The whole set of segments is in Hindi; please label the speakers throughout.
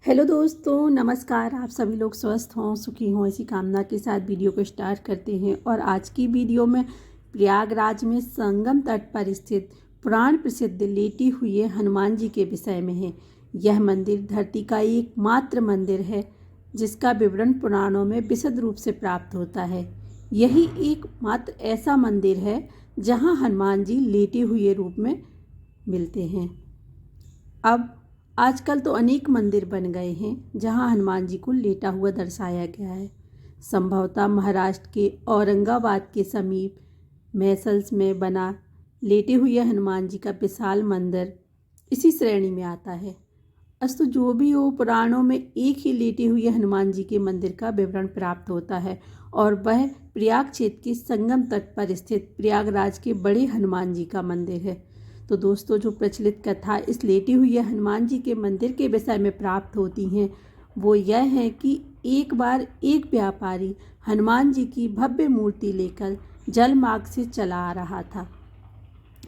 Speaker 1: हेलो दोस्तों, नमस्कार। आप सभी लोग स्वस्थ हों, सुखी हों, इसी कामना के साथ वीडियो को स्टार्ट करते हैं। और आज की वीडियो में प्रयागराज में संगम तट पर स्थित पुराण प्रसिद्ध लेटी हुई हनुमान जी के विषय में है। यह मंदिर धरती का एकमात्र मंदिर है जिसका विवरण पुराणों में विशद रूप से प्राप्त होता है। यही एकमात्र ऐसा मंदिर है जहां हनुमान जी लेटे हुए रूप में मिलते हैं। अब आजकल तो अनेक मंदिर बन गए हैं जहां हनुमान जी को लेटा हुआ दर्शाया गया है। संभवतः महाराष्ट्र के औरंगाबाद के समीप मैसल्स में बना लेटे हुए हनुमान जी का विशाल मंदिर इसी श्रेणी में आता है। अस्तु जो भी हो, पुराणों में एक ही लेटे हुए हनुमान जी के मंदिर का विवरण प्राप्त होता है और वह प्रयाग क्षेत्र के संगम तट पर स्थित प्रयागराज के बड़े हनुमान जी का मंदिर है। तो दोस्तों, जो प्रचलित कथा इस लेटे हुए हनुमान जी के मंदिर के विषय में प्राप्त होती हैं वो यह है कि एक बार एक व्यापारी हनुमान जी की भव्य मूर्ति लेकर जल मार्ग से चला आ रहा था।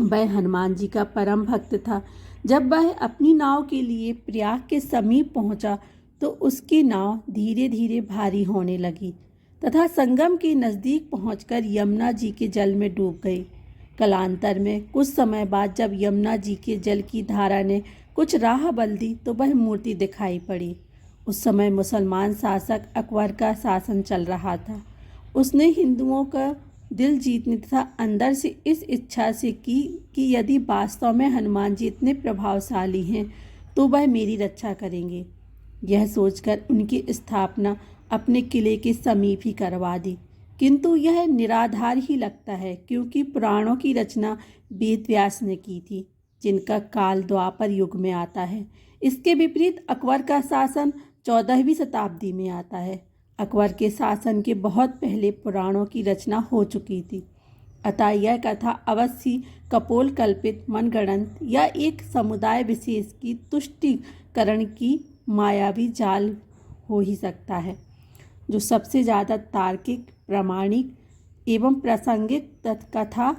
Speaker 1: वह हनुमान जी का परम भक्त था। जब वह अपनी नाव के लिए प्रयाग के समीप पहुंचा तो उसकी नाव धीरे धीरे भारी होने लगी तथा संगम के नज़दीक पहुंचकर यमुना जी के जल में डूब गई। कालांतर में कुछ समय बाद जब यमुना जी के जल की धारा ने कुछ राह बदल दी तो वह मूर्ति दिखाई पड़ी। उस समय मुसलमान शासक अकबर का शासन चल रहा था। उसने हिंदुओं का दिल जीतने तथा अंदर से इस इच्छा से की कि यदि वास्तव में हनुमान जी इतने प्रभावशाली हैं तो वह मेरी रक्षा करेंगे। यह सोचकर उनकी स्थापना अपने किले के समीप ही करवा दी। किंतु यह निराधार ही लगता है क्योंकि पुराणों की रचना वेद व्यास ने की थी जिनका काल द्वापर युग में आता है। इसके विपरीत अकबर का शासन 14वीं शताब्दी में आता है। अकबर के शासन के बहुत पहले पुराणों की रचना हो चुकी थी। अतः यह कथा अवश्य कपोल कल्पित, मनगढ़ंत या एक समुदाय विशेष की तुष्टिकरण की मायावी जाल हो ही सकता है। जो सबसे ज़्यादा तार्किक, प्रामाणिक एवं प्रासंगिक कथा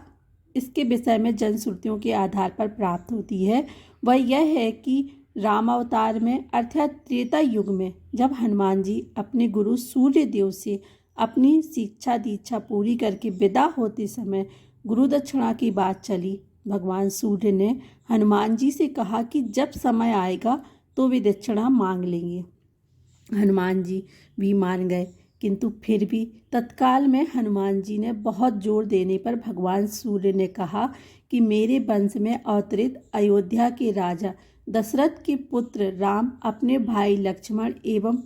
Speaker 1: इसके विषय में जनश्रुतियों के आधार पर प्राप्त होती है वह यह है कि रामावतार में अर्थात त्रेता युग में जब हनुमान जी अपने गुरु सूर्य देव से अपनी शिक्षा दीक्षा पूरी करके विदा होते समय गुरु दक्षिणा की बात चली। भगवान सूर्य ने हनुमान जी से कहा कि जब समय आएगा तो वे दक्षिणा मांग लेंगे। हनुमान जी भी मान गए, किंतु फिर भी तत्काल में हनुमान जी ने बहुत जोर देने पर भगवान सूर्य ने कहा कि मेरे वंश में अवतरित अयोध्या के राजा दशरथ के पुत्र राम अपने भाई लक्ष्मण एवं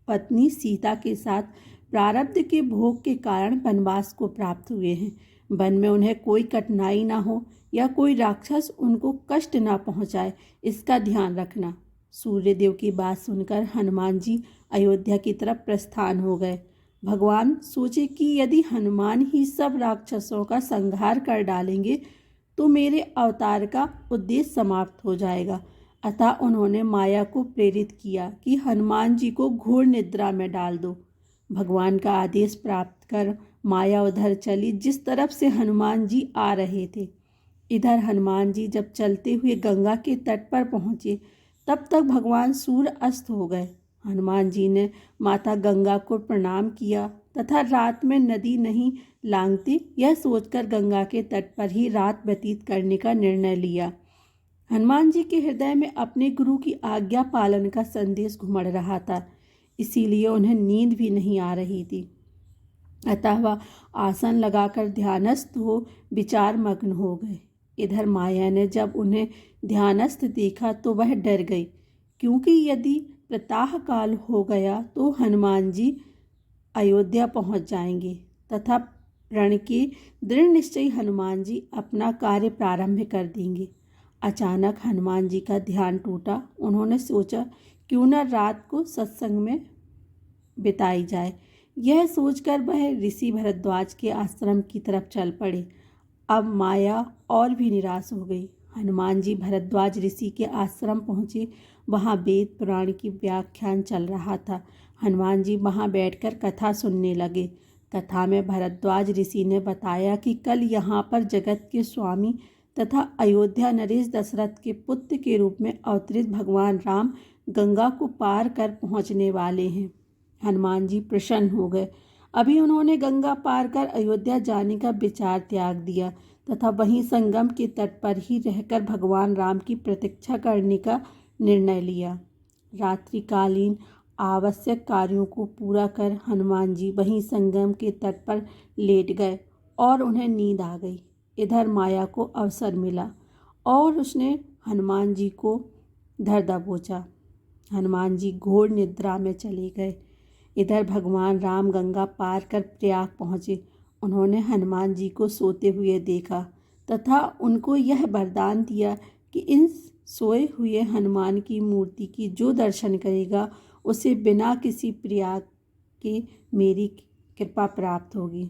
Speaker 1: पत्नी सीता के साथ प्रारब्ध के भोग के कारण वनवास को प्राप्त हुए हैं। वन में उन्हें कोई कठिनाई ना हो या कोई राक्षस उनको कष्ट ना पहुंचाए, इसका ध्यान रखना। सूर्यदेव की बात सुनकर हनुमान जी अयोध्या की तरफ प्रस्थान हो गए। भगवान सोचे कि यदि हनुमान ही सब राक्षसों का संहार कर डालेंगे तो मेरे अवतार का उद्देश्य समाप्त हो जाएगा। अतः उन्होंने माया को प्रेरित किया कि हनुमान जी को घोर निद्रा में डाल दो। भगवान का आदेश प्राप्त कर माया उधर चली जिस तरफ से हनुमान जी आ रहे थे। इधर हनुमान जी जब चलते हुए गंगा के तट पर पहुँचे तब तक भगवान सूर्य अस्त हो गए। हनुमान जी ने माता गंगा को प्रणाम किया तथा रात में नदी नहीं लांघते यह सोचकर गंगा के तट पर ही रात व्यतीत करने का निर्णय लिया। हनुमान जी के हृदय में अपने गुरु की आज्ञा पालन का संदेश घुमड़ रहा था, इसीलिए उन्हें नींद भी नहीं आ रही थी। अतः वह आसन लगाकर ध्यानस्थ हो विचार मग्न हो गए। इधर माया ने जब उन्हें ध्यानस्थ देखा तो वह डर गई, क्योंकि यदि प्रातः काल हो गया तो हनुमान जी अयोध्या पहुंच जाएंगे तथा रण के दृढ़ निश्चयी हनुमान जी अपना कार्य प्रारंभ कर देंगे। अचानक हनुमान जी का ध्यान टूटा। उन्होंने सोचा क्यों न रात को सत्संग में बिताई जाए। यह सोचकर वह ऋषि भरद्वाज के आश्रम की तरफ चल पड़े। अब माया और भी निराश हो गई। हनुमान जी भरद्वाज ऋषि के आश्रम पहुँचे। वहाँ वेद पुराण की व्याख्यान चल रहा था। हनुमान जी वहाँ बैठकर कथा सुनने लगे। कथा में भरद्वाज ऋषि ने बताया कि कल यहाँ पर जगत के स्वामी तथा अयोध्या नरेश दशरथ के पुत्र के रूप में अवतरित भगवान राम गंगा को पार कर पहुंचने वाले हैं। हनुमान जी प्रसन्न हो गए। अभी उन्होंने गंगा पार कर अयोध्या जाने का विचार त्याग दिया तथा वहीं संगम के तट पर ही रहकर भगवान राम की प्रतीक्षा करने का निर्णय लिया। रात्रिकालीन आवश्यक कार्यों को पूरा कर हनुमान जी वहीं संगम के तट पर लेट गए और उन्हें नींद आ गई। इधर माया को अवसर मिला और उसने हनुमान जी को धर दबोचा। हनुमान जी घोर निद्रा में चले गए। इधर भगवान राम गंगा पार कर प्रयाग पहुँचे। उन्होंने हनुमान जी को सोते हुए देखा तथा उनको यह वरदान दिया कि इन सोए हुए हनुमान की मूर्ति की जो दर्शन करेगा उसे बिना किसी प्रयाग के मेरी कृपा प्राप्त होगी।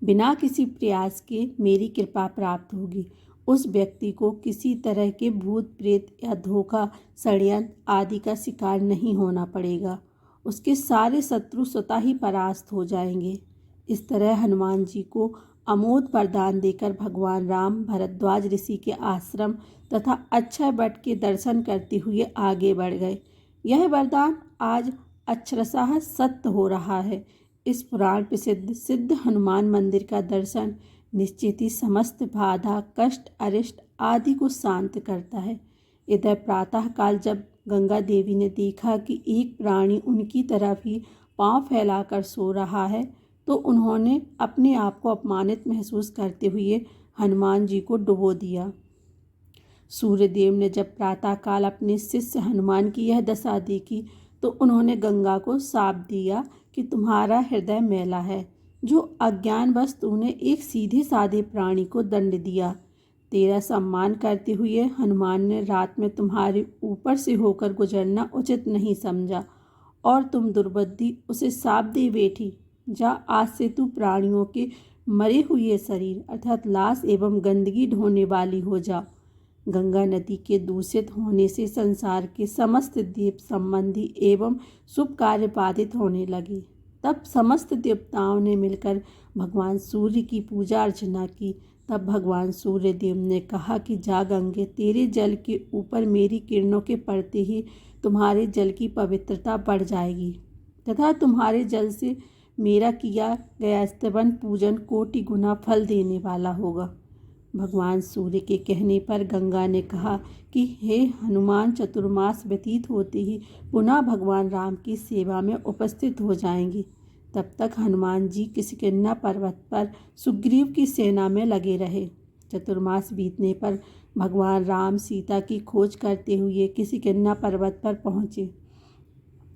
Speaker 1: बिना किसी प्रयास के मेरी कृपा प्राप्त होगी। उस व्यक्ति को किसी तरह के भूत प्रेत या धोखा षड्यंत्र आदि का शिकार नहीं होना पड़ेगा। उसके सारे शत्रु स्वतः ही परास्त हो जाएंगे। इस तरह हनुमान जी को अमोघ वरदान देकर भगवान राम भरद्वाज ऋषि के आश्रम तथा अक्षय वट के दर्शन करते हुए आगे बढ़ गए। यह वरदान आज अक्षरशः सत्य हो रहा है। इस पुराण प्रसिद्ध सिद्ध हनुमान मंदिर का दर्शन निश्चित ही समस्त बाधा कष्ट अरिष्ट आदि को शांत करता है। इधर प्रातःकाल जब गंगा देवी ने देखा कि एक प्राणी उनकी तरफ ही पांव फैलाकर सो रहा है तो उन्होंने अपने आप को अपमानित महसूस करते हुए हनुमान जी को डुबो दिया। सूर्यदेव ने जब प्रातःकाल अपने शिष्य हनुमान की यह दशा देखी तो उन्होंने गंगा को शाप दिया कि तुम्हारा हृदय मैला है, जो अज्ञानवश तूने एक सीधे साधे प्राणी को दंड दिया। तेरा सम्मान करते हुए हनुमान ने रात में तुम्हारे ऊपर से होकर गुजरना उचित नहीं समझा और तुम दुर्बुद्धि उसे शाप दे बैठी। जा, आज से तू प्राणियों के मरे हुए शरीर अर्थात लाश एवं गंदगी ढोने वाली हो जा। गंगा नदी के दूषित होने से संसार के समस्त देव संबंधी एवं शुभ कार्य बाधित होने लगे। तब समस्त देवताओं ने मिलकर भगवान सूर्य की पूजा अर्चना की। तब भगवान सूर्य देव ने कहा कि जा गंगे, तेरे जल के ऊपर मेरी किरणों के पड़ते ही तुम्हारे जल की पवित्रता बढ़ जाएगी तथा तुम्हारे जल से मेरा किया गया स्तवन पूजन कोटि गुना फल देने वाला होगा। भगवान सूर्य के कहने पर गंगा ने कहा कि हे हनुमान, चतुर्मास व्यतीत होते ही पुनः भगवान राम की सेवा में उपस्थित हो जाएंगी। तब तक हनुमान जी किष्किंधा पर्वत पर सुग्रीव की सेना में लगे रहे। चतुर्मास बीतने पर भगवान राम सीता की खोज करते हुए किष्किंधा पर्वत पर पहुँचे।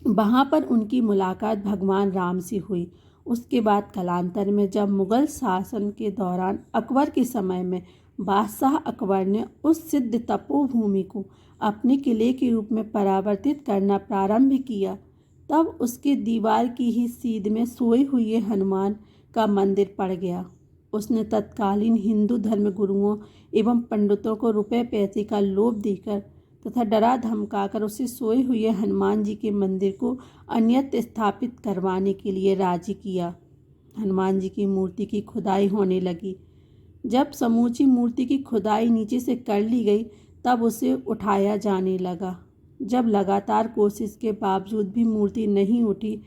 Speaker 1: वहाँ पर उनकी मुलाकात भगवान राम से हुई। उसके बाद कालांतर में जब मुगल शासन के दौरान अकबर के समय में बादशाह अकबर ने उस सिद्ध तपोभूमि को अपने किले के रूप में परावर्तित करना प्रारंभ किया, तब उसके दीवार की ही सीध में सोए हुए हनुमान का मंदिर पड़ गया। उसने तत्कालीन हिंदू धर्म गुरुओं एवं पंडितों को रुपए पैसे का लोभ देकर तथा डरा धमकाकर उसे सोए हुए हनुमान जी के मंदिर को अन्यत्र स्थापित करवाने के लिए राजी किया। हनुमान जी की मूर्ति की खुदाई होने लगी। जब समूची मूर्ति की खुदाई नीचे से कर ली गई तब उसे उठाया जाने लगा। जब लगातार कोशिश के बावजूद भी मूर्ति नहीं उठी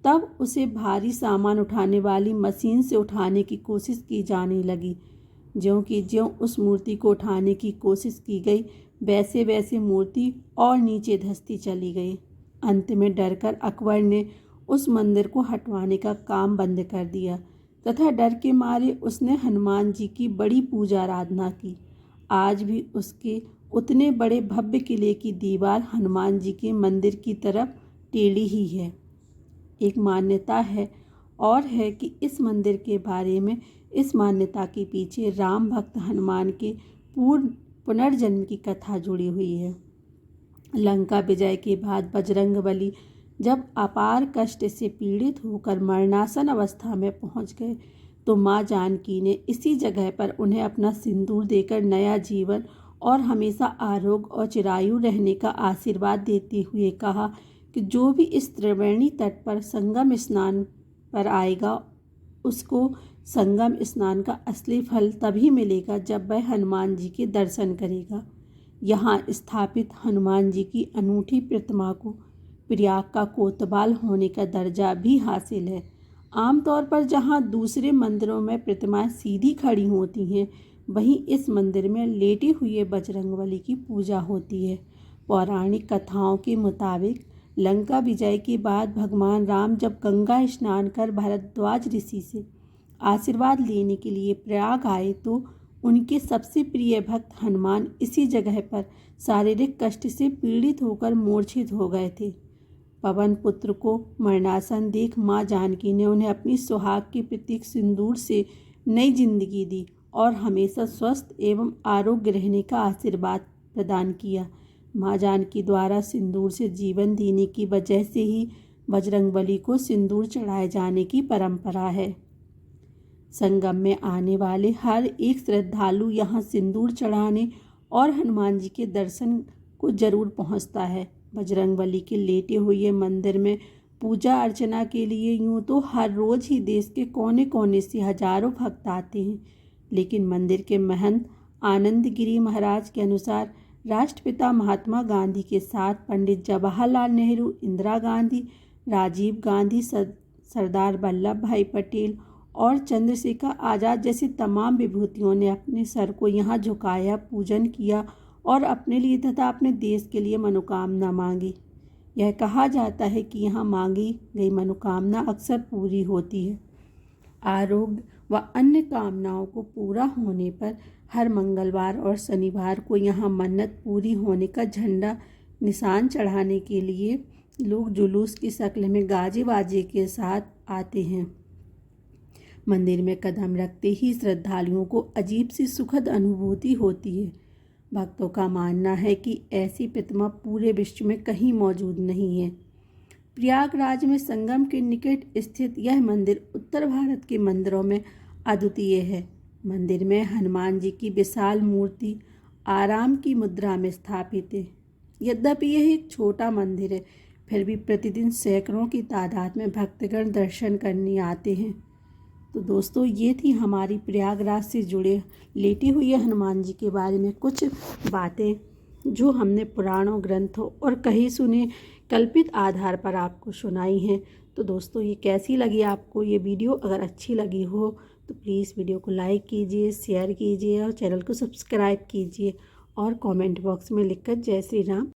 Speaker 1: तब उसे भारी सामान उठाने वाली मशीन से उठाने की कोशिश की जाने लगी। ज्यों की ज्यों उस मूर्ति को उठाने की कोशिश की गई वैसे वैसे मूर्ति और नीचे धंसती चली गई। अंत में डरकर अकबर ने उस मंदिर को हटवाने का काम बंद कर दिया तथा डर के मारे उसने हनुमान जी की बड़ी पूजा आराधना की। आज भी उसके उतने बड़े भव्य किले की दीवार हनुमान जी के मंदिर की तरफ टेढ़ी ही है। एक मान्यता है और है कि इस मंदिर के बारे में इस मान्यता के पीछे राम भक्त हनुमान के पुनर्जन्म की कथा जुड़ी हुई है। लंका विजय के बाद बजरंगबली जब अपार कष्ट से पीड़ित होकर मरणासन अवस्था में पहुंच गए तो माँ जानकी ने इसी जगह पर उन्हें अपना सिंदूर देकर नया जीवन और हमेशा आरोग्य और चिरायु रहने का आशीर्वाद देते हुए कहा कि जो भी इस त्रिवेणी तट पर संगम स्नान पर आएगा उसको संगम स्नान का असली फल तभी मिलेगा जब वह हनुमान जी के दर्शन करेगा। यहाँ स्थापित हनुमान जी की अनूठी प्रतिमा को प्रयाग का कोतवाल होने का दर्जा भी हासिल है। आमतौर पर जहाँ दूसरे मंदिरों में प्रतिमाएं सीधी खड़ी होती हैं, वहीं इस मंदिर में लेटे हुए बजरंगबली की पूजा होती है। पौराणिक कथाओं के मुताबिक लंका विजय के बाद भगवान राम जब गंगा स्नान कर भारद्वाज ऋषि से आशीर्वाद लेने के लिए प्रयाग आए तो उनके सबसे प्रिय भक्त हनुमान इसी जगह पर शारीरिक कष्ट से पीड़ित होकर मूर्छित हो गए थे। पवन पुत्र को मरणासन देख माँ जानकी ने उन्हें अपनी सुहाग के प्रतीक सिंदूर से नई जिंदगी दी और हमेशा स्वस्थ एवं आरोग्य रहने का आशीर्वाद प्रदान किया। माँ जानकी द्वारा सिंदूर से जीवन देने की वजह से ही बजरंगबली को सिंदूर चढ़ाए जाने की परंपरा है। संगम में आने वाले हर एक श्रद्धालु यहाँ सिंदूर चढ़ाने और हनुमान जी के दर्शन को जरूर पहुँचता है। बजरंगबली के लेटे हुए मंदिर में पूजा अर्चना के लिए यूँ तो हर रोज़ ही देश के कोने कोने से हजारों भक्त आते हैं, लेकिन मंदिर के महंत आनंद गिरी महाराज के अनुसार राष्ट्रपिता महात्मा गांधी के साथ पंडित जवाहरलाल नेहरू, इंदिरा गांधी, राजीव गांधी, सरदार वल्लभ भाई पटेल और चंद्रशेखर आज़ाद जैसी तमाम विभूतियों ने अपने सर को यहाँ झुकाया, पूजन किया और अपने लिए तथा अपने देश के लिए मनोकामना मांगी। यह कहा जाता है कि यहाँ मांगी गई मनोकामना अक्सर पूरी होती है। आरोग्य व अन्य कामनाओं को पूरा होने पर हर मंगलवार और शनिवार को यहाँ मन्नत पूरी होने का झंडा निशान चढ़ाने के लिए लोग जुलूस की शक्ल में गाजे बाजे के साथ आते हैं। मंदिर में कदम रखते ही श्रद्धालुओं को अजीब सी सुखद अनुभूति होती है। भक्तों का मानना है कि ऐसी प्रतिमा पूरे विश्व में कहीं मौजूद नहीं है। प्रयागराज में संगम के निकट स्थित यह मंदिर उत्तर भारत के मंदिरों में अद्वितीय है। मंदिर में हनुमान जी की विशाल मूर्ति आराम की मुद्रा में स्थापित है। यद्यपि यह एक छोटा मंदिर है, फिर भी प्रतिदिन सैकड़ों की तादाद में भक्तगण दर्शन करने आते हैं। तो दोस्तों, ये थी हमारी प्रयागराज से जुड़े लेटे हुए हनुमान जी के बारे में कुछ बातें जो हमने पुराणों, ग्रंथों और कहीं सुने कल्पित आधार पर आपको सुनाई हैं। तो दोस्तों, ये कैसी लगी आपको ये वीडियो? अगर अच्छी लगी हो तो प्लीज़ वीडियो को लाइक कीजिए, शेयर कीजिए और चैनल को सब्सक्राइब कीजिए और कमेंट बॉक्स में लिखकर जय श्री राम